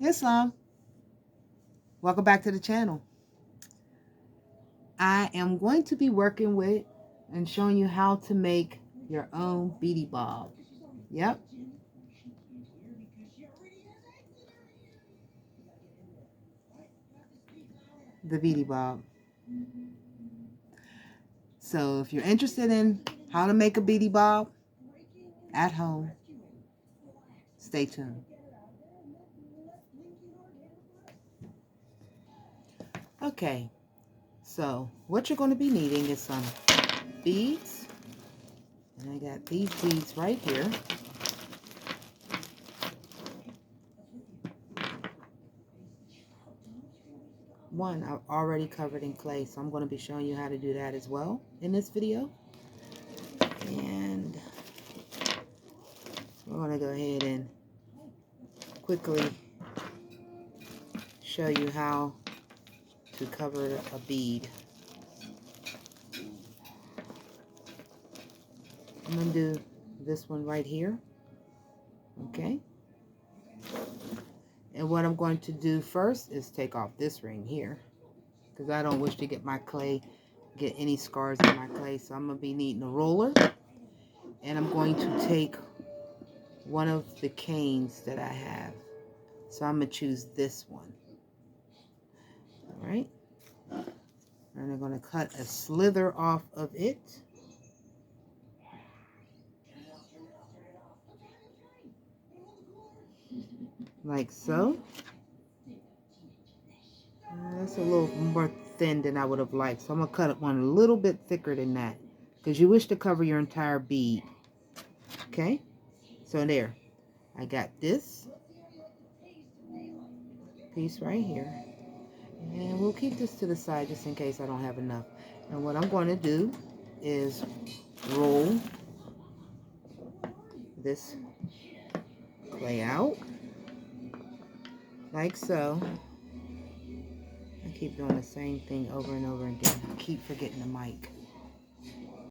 Islam, welcome back to the channel. I am going to be working with and showing you how to make your own beady bob. Yep. The beady bob. So if you're interested in how to make a beady bob at home, stay tuned. Okay, so what you're going to be needing is some beads. And I got these beads right here. One I've already covered in clay, so I'm going to be showing you how to do that as well in this video. And we're going to go ahead and quickly show you how to cover a bead. I'm going to do this one right here. Okay. And what I'm going to do first is take off this ring here, because I don't wish to get any scars in my clay. So I'm going to be needing a roller, and I'm going to take one of the canes that I have. So I'm going to choose this one. All right. And I'm going to cut a slither off of it. Like so. That's a little more thin than I would have liked. So I'm going to cut one a little bit thicker than that, because you wish to cover your entire bead. Okay. So there. I got this piece right here. And we'll keep this to the side just in case I don't have enough. And what I'm going to do is roll this clay out like so. I keep doing the same thing over and over again. I keep forgetting the mic.